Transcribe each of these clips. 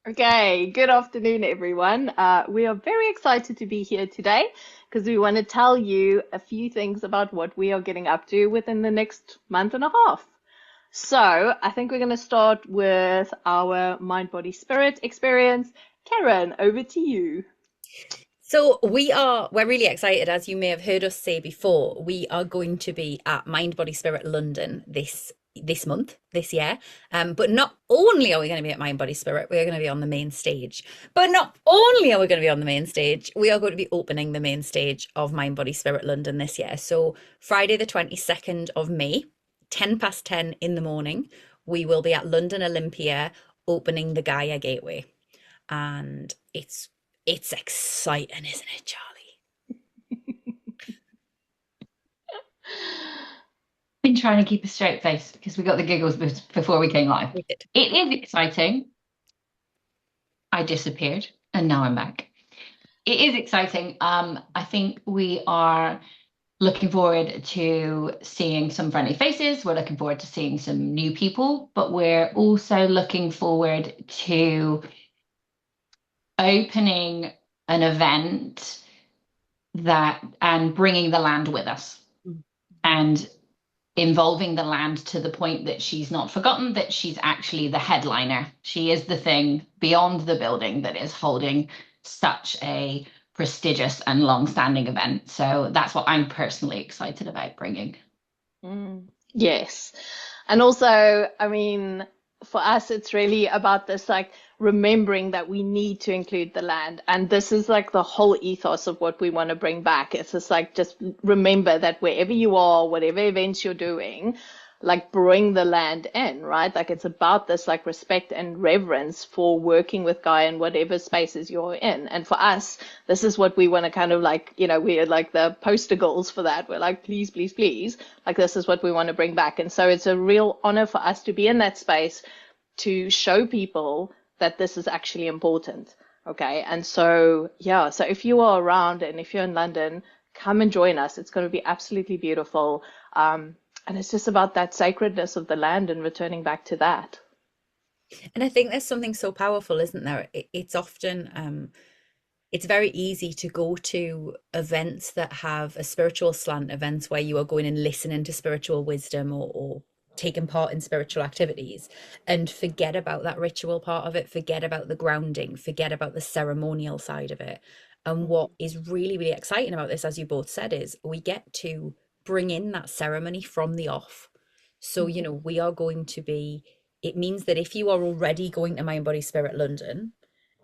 Okay, good afternoon, everyone. We are very excited to be here today because we want to tell you a few things about what we are getting up to within the next month and a half. So, I think we're going to start with our mind, body, spirit experience. Karen, over to you. So we're really excited, as you may have heard us say before. We are going to be at Mind Body Spirit London this month, this year. But not only are we going to be at Mind Body Spirit, we are going to be on the main stage. But not only are we going to be on the main stage, we are going to be opening the main stage of Mind Body Spirit London this year. So Friday the 22nd of May, 10 past 10 in the morning, we will be at London Olympia opening the Gaia Gateway. And it's exciting, isn't it, Charlie? Been trying to keep a straight face because we got the giggles before we came live. We did. It is exciting. I disappeared and now I'm back. It is exciting. I think we are looking forward to seeing some friendly faces. We're looking forward to seeing some new people, but we're also looking forward to opening an event that and bringing the land with us. And involving the land to the point that she's not forgotten that she's actually the headliner. She is the thing beyond the building that is holding such a prestigious and long-standing event. So that's what I'm personally excited about bringing. Yes. And also, I mean, for us, it's really about this like remembering that we need to include the land. And this is like the whole ethos of what we want to bring back. It's just like, just remember that wherever you are, whatever events you're doing, like bring the land in, right? Like it's about this like respect and reverence for working with Gaia in whatever spaces you're in. And for us, this is what we want to kind of like, we're like the poster girls for that. We're like, please, please, please. Like this is what we want to bring back. And so it's a real honor for us to be in that space to show people that this is actually important. Okay. And so, yeah, so if you are around and if you're in London, come and join us. It's going to be absolutely beautiful. And it's just about that sacredness of the land and returning back to that. And I think there's something so powerful, isn't there? It's often it's very easy to go to events that have a spiritual slant, events where you are going and listening to spiritual wisdom or taking part in spiritual activities and forget about that ritual part of it, forget about the grounding, forget about the ceremonial side of it. And what is really, really exciting about this, as you both said, is we get to bring in that ceremony from the off. So, we are going to be, it means that if you are already going to Mind Body Spirit London,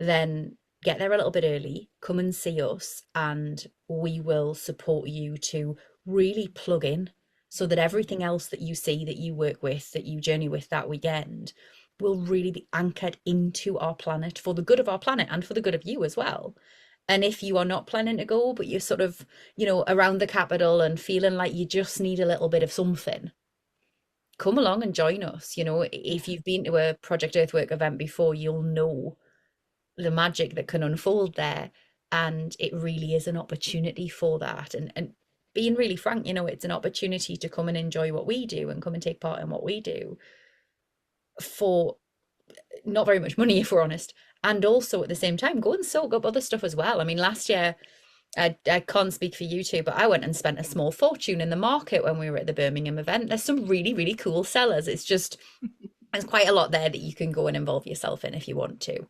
then get there a little bit early, come and see us, and we will support you to really plug in so that everything else that you see, that you work with, that you journey with that weekend will really be anchored into our planet for the good of our planet and for the good of you as well. And if you are not planning to go, but you're sort of, around the capital and feeling like you just need a little bit of something, come along and join us. If you've been to a Project Earthwork event before, you'll know the magic that can unfold there. And it really is an opportunity for that. And being really frank, it's an opportunity to come and enjoy what we do and come and take part in what we do for not very much money, if we're honest. And also at the same time, go and soak up other stuff as well. I mean, last year, I can't speak for you two, but I went and spent a small fortune in the market when we were at the Birmingham event. There's some really, really cool sellers. There's quite a lot there that you can go and involve yourself in if you want to.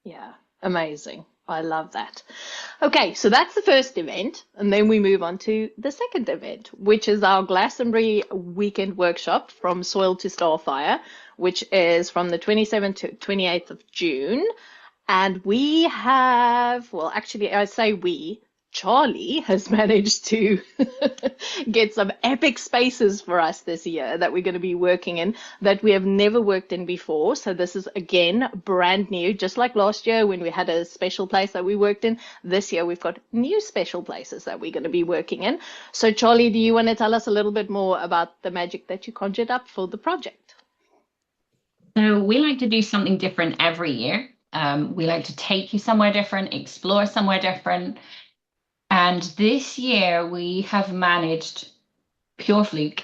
Yeah, amazing. I love that. Okay, so that's the first event, and then we move on to the second event, which is our Glastonbury weekend workshop from Soil to Starfire, which is from the 27th to 28th of June. And we have, well, actually, I say we, Charlie has managed to get some epic spaces for us this year that we're going to be working in that we have never worked in before. So this is again brand new, just like last year when we had a special place that we worked in. This year we've got new special places that we're going to be working in. So Charlie, do you want to tell us a little bit more about the magic that you conjured up for the project? So we like to do something different every year. We like to take you somewhere different, explore somewhere different. And this year we have managed, pure fluke,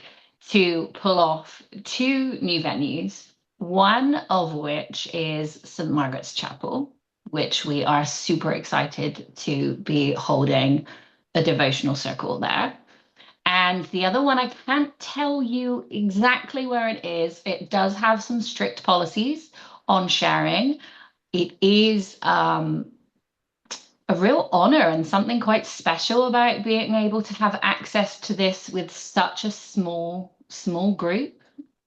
to pull off two new venues one of which is St. Margaret's Chapel, which we are super excited to be holding a devotional circle there. And the other one, I can't tell you exactly where it is. It does have some strict policies on sharing. It is a real honor and something quite special about being able to have access to this with such a small group,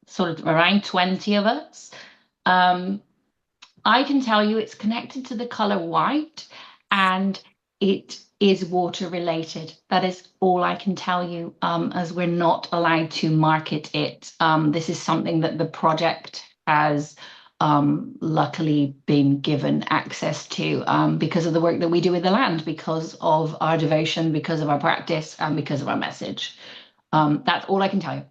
sort of around 20 of us. I can tell you it's connected to the color white, and it is water related. That is all I can tell you, as we're not allowed to market it. This is something that the project has luckily been given access to, because of the work that we do with the land, because of our devotion, because of our practice, and because of our message. That's all I can tell you.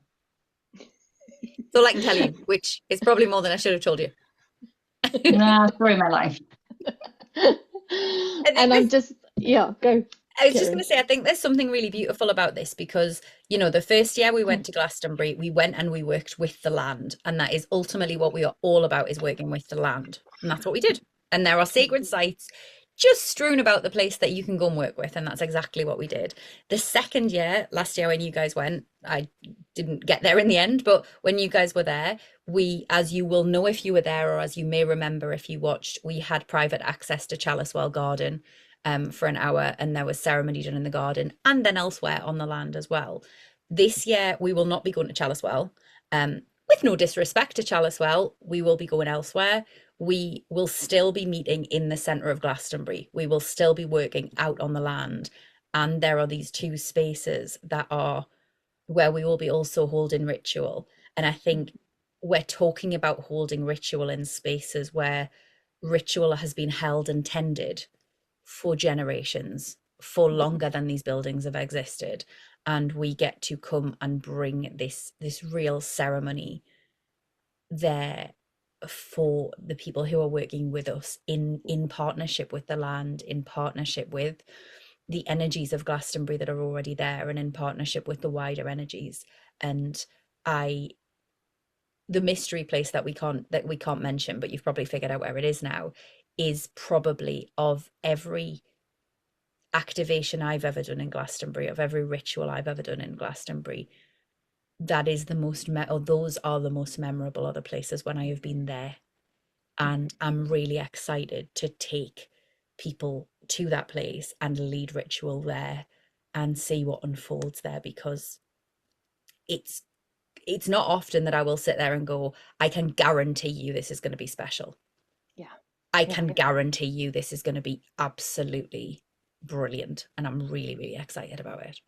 That's all I can tell you, which is probably more than I should have told you. Nah, story of my life. And I'm just, yeah, go. I was just going to say, I think there's something really beautiful about this because, you know, the first year we went to Glastonbury, we went and we worked with the land. And that is ultimately what we are all about, is working with the land. And that's what we did. And there are sacred sites just strewn about the place that you can go and work with. And that's exactly what we did. The second year, last year when you guys went, I didn't get there in the end, but when you guys were there, we, as you will know if you were there, or as you may remember if you watched, we had private access to Chalicewell Garden for an hour, and there was ceremony done in the garden and then elsewhere on the land as well. This year we will not be going to Chalicewell. With no disrespect to Chalicewell, we will be going elsewhere. We will still be meeting in the centre of Glastonbury. We will still be working out on the land. And there are these two spaces that are where we will be also holding ritual. And I think we're talking about holding ritual in spaces where ritual has been held and tended for generations, for longer than these buildings have existed. And we get to come and bring this real ceremony there for the people who are working with us in partnership with the land, in partnership with the energies of Glastonbury that are already there, and in partnership with the wider energies. And the mystery place that we can't mention, but you've probably figured out where it is now, is probably, of every activation I've ever done in Glastonbury, of every ritual I've ever done in Glastonbury, that is the most or those are the most memorable other places when I have been there. And I'm really excited to take people to that place and lead ritual there and see what unfolds there, because it's not often that I will sit there and go, I can guarantee you this is going to be special. Yeah. I can guarantee you this is going to be absolutely brilliant. And I'm really, really excited about it.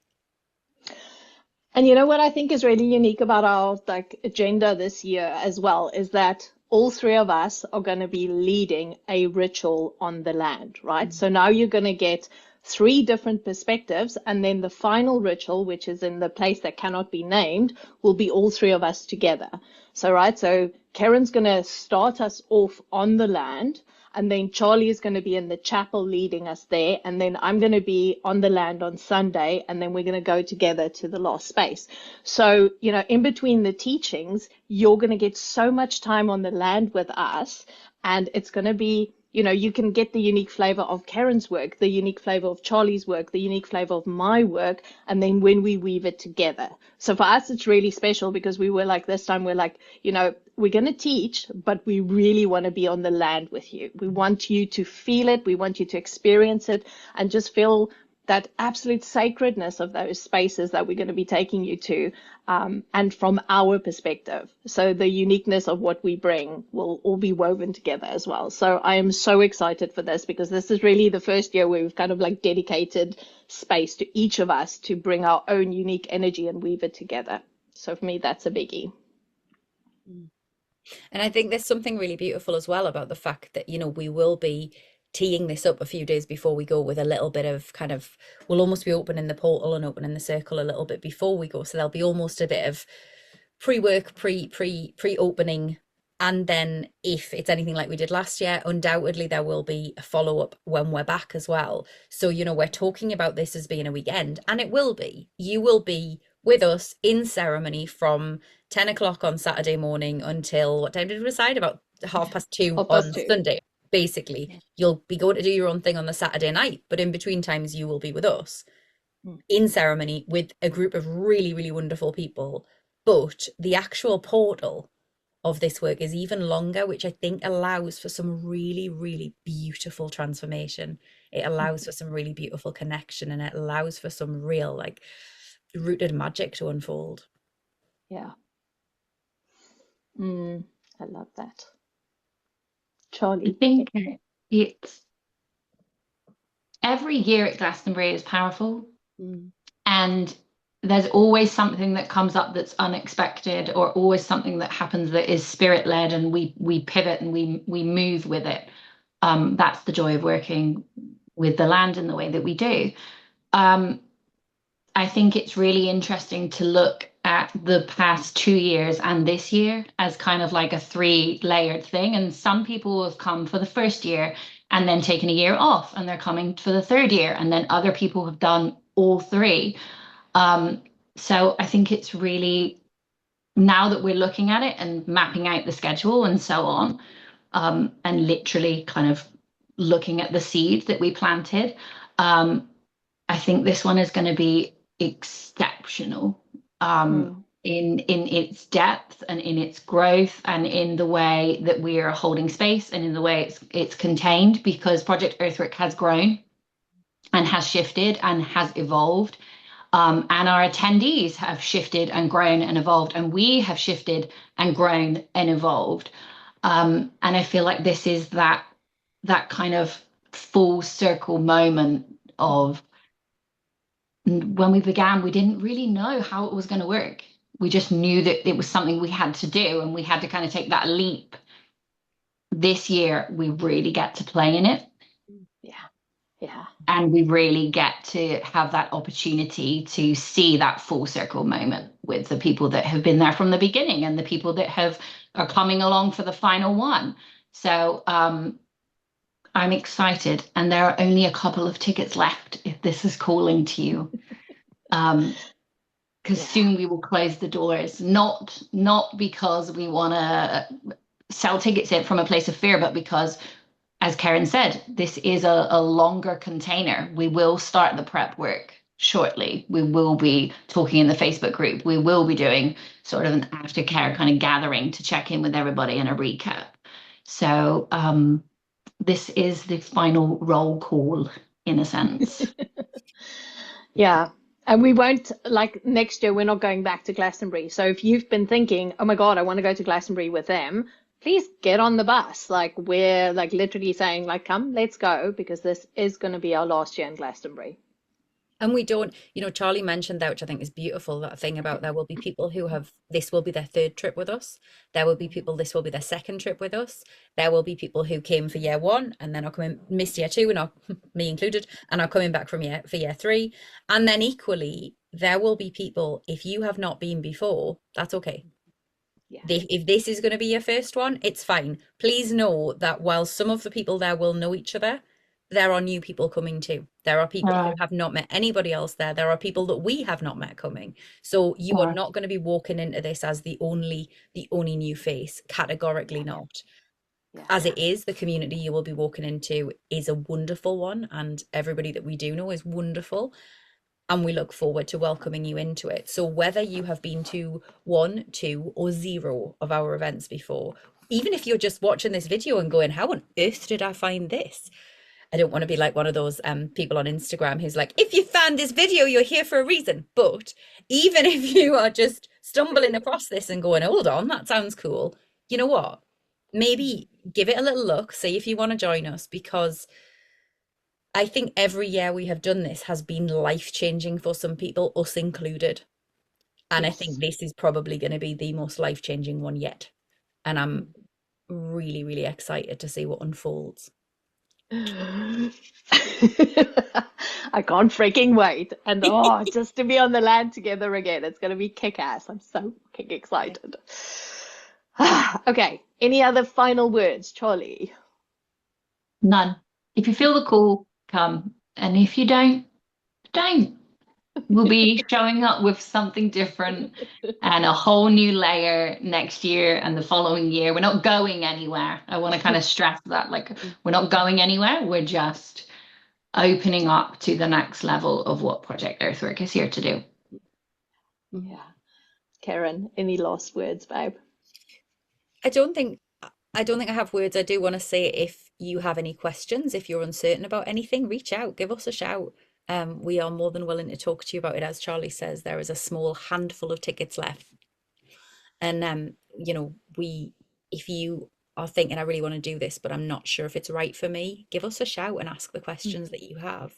And you know what I think is really unique about our agenda this year as well is that all three of us are going to be leading a ritual on the land, right? So now you're going to get three different perspectives, and then the final ritual, which is in the place that cannot be named, will be all three of us together. So Karen's going to start us off on the land, and then Charlie is going to be in the chapel leading us there, and then I'm going to be on the land on Sunday, and then we're going to go together to the last space. So, you know, in between the teachings, you're going to get so much time on the land with us, and it's going to be, you know, you can get the unique flavor of Karen's work, the unique flavor of Charlie's work, the unique flavor of my work, and then when we weave it together. So for us, it's really special because we were like, this time we're like, you know, we're going to teach, but we really want to be on the land with you. We want you to feel it. We want you to experience it and just feel that absolute sacredness of those spaces that we're going to be taking you to, and from our perspective. So the uniqueness of what we bring will all be woven together as well. So I am so excited for this, because this is really the first year where we've kind of like dedicated space to each of us to bring our own unique energy and weave it together. So for me, that's a biggie. And I think there's something really beautiful as well about the fact that, you know, we will be teeing this up a few days before we go with a little bit of kind of, we'll almost be opening the portal and opening the circle a little bit before we go. So there'll be almost a bit of pre-work, pre-opening. And then if it's anything like we did last year, undoubtedly there will be a follow-up when we're back as well. So, you know, we're talking about this as being a weekend, and it will be. You will be with us in ceremony from 10 o'clock on Saturday morning until what time did we decide? About 2:30 on 2:30. Sunday. Basically, you'll be going to do your own thing on the Saturday night, but in between times you will be with us in ceremony with a group of really, really wonderful people. But the actual portal of this work is even longer, which I think allows for some really, really beautiful transformation. It allows for some really beautiful connection, and it allows for some real, like, rooted magic to unfold. Yeah. I love that. Charlie. I think it's every year at Glastonbury is powerful, and there's always something that comes up that's unexpected, or always something that happens that is spirit led, and we pivot and we move with it. That's the joy of working with the land in the way that we do. I think it's really interesting to look at the past 2 years and this year as kind of like a 3-layered thing. And some people have come for the first year and then taken a year off, and they're coming for the third year. And then other people have done all three. So I think it's really, now that we're looking at it and mapping out the schedule and so on, and literally kind of looking at the seeds that we planted, I think this one is going to be exceptional in its depth and in its growth and in the way that we are holding space and in the way it's contained, because Project Earthwork has grown and has shifted and has evolved. And our attendees have shifted and grown and evolved, and we have shifted and grown and evolved. And I feel like this is that kind of full circle moment of, when we began, we didn't really know how it was going to work. We just knew that it was something we had to do, and we had to kind of take that leap. This year, we really get to play in it. Yeah. And we really get to have that opportunity to see that full circle moment with the people that have been there from the beginning and the people that are coming along for the final one. So I'm excited, and there are only a couple of tickets left if this is calling to you. Because soon we will close the doors, not because we want to sell tickets in from a place of fear, but because, as Karen said, this is a longer container. We will start the prep work shortly. We will be talking in the Facebook group. We will be doing sort of an aftercare kind of gathering to check in with everybody and a recap. So this is the final roll call, in a sense. Yeah. And we won't, like, next year, we're not going back to Glastonbury. So if you've been thinking, oh my God, I want to go to Glastonbury with them, please get on the bus. Like, we're like literally saying, like, come, let's go, because this is going to be our last year in Glastonbury. And we don't, Charlie mentioned that, which I think is beautiful, that thing about there will be people who this will be their third trip with us. There will be people, this will be their second trip with us. There will be people who came for year one and then are coming, missed year two, and are, me included, and are coming back for year three. And then equally, there will be people, if you have not been before, that's okay. Yeah. If this is going to be your first one, it's fine. Please know that while some of the people there will know each other, there are new people coming too. There are people who have not met anybody else there. There are people that we have not met coming. So you are not going to be walking into this as the only new face. Categorically not. Yeah. As it is, the community you will be walking into is a wonderful one, and everybody that we do know is wonderful. And we look forward to welcoming you into it. So whether you have been to 1, 2, or 0 of our events before, even if you're just watching this video and going, how on earth did I find this? I don't want to be like one of those people on Instagram who's like, if you found this video, you're here for a reason. But even if you are just stumbling across this and going, hold on, that sounds cool, you know what? Maybe give it a little look, see if you want to join us, because I think every year we have done this has been life-changing for some people, us included. And I think this is probably going to be the most life-changing one yet. And I'm really, really excited to see what unfolds. I can't freaking wait. And just to be on the land together again. It's going to be kick-ass. I'm so fucking excited. Okay. Any other final words, Charlie? None. If you feel the call, come. And if you don't. We'll be showing up with something different and a whole new layer next year and the following year. We're not going anywhere. I want to kind of stress that, like, we're not going anywhere. We're just opening up to the next level of what Project Earthwork is here to do. Yeah. Karen, any last words, babe? I don't think I don't think I have words. I do want to say if you have any questions, if you're uncertain about anything, reach out, give us a shout. We are more than willing to talk to you about it. As Charlie says, there is a small handful of tickets left. And we if you are thinking I really want to do this, but I'm not sure if it's right for me, give us a shout and ask the questions that you have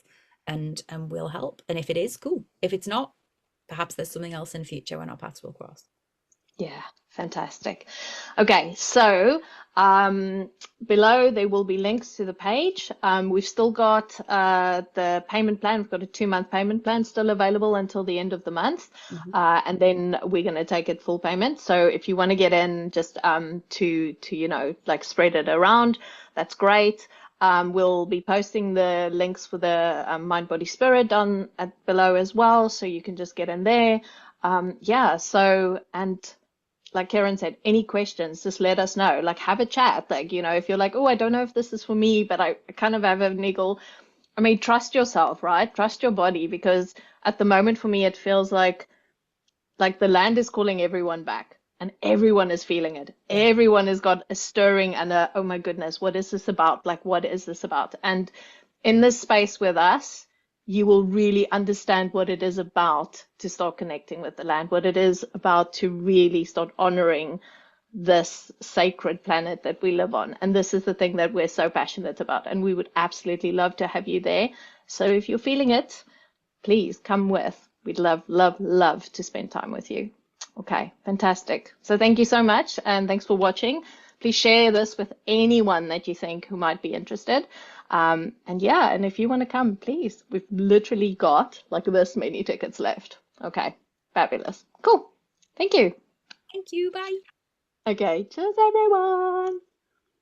and we'll help. And if it is, cool. If it's not, perhaps there's something else in future when our paths will cross. Yeah, fantastic. Okay, so below there will be links to the page. We've still got the payment plan. We've got a 2-month payment plan still available until the end of the month. And then we're going to take it full payment. So if you want to get in just to like spread it around, that's great. We'll be posting the links for the Mind, Body, Spirit down below as well. So you can just get in there. And like Karen said, any questions, just let us know. Like, have a chat. Like, if you're like, oh, I don't know if this is for me, but I kind of have a niggle. I mean, trust yourself, right? Trust your body, because at the moment for me, it feels like the land is calling everyone back and everyone is feeling it. Everyone has got a stirring and a, oh my goodness, what is this about? Like, what is this about? And in this space with us, you will really understand what it is about to start connecting with the land, what it is about to really start honoring this sacred planet that we live on. And this is the thing that we're so passionate about. And we would absolutely love to have you there. So if you're feeling it, please come with. We'd love, love, love to spend time with you. Okay, fantastic. So thank you so much. And thanks for watching. Please share this with anyone that you think who might be interested. And if you want to come, please. We've literally got like this many tickets left. Okay, fabulous. Cool. Thank you. Thank you. Bye. Okay, cheers everyone.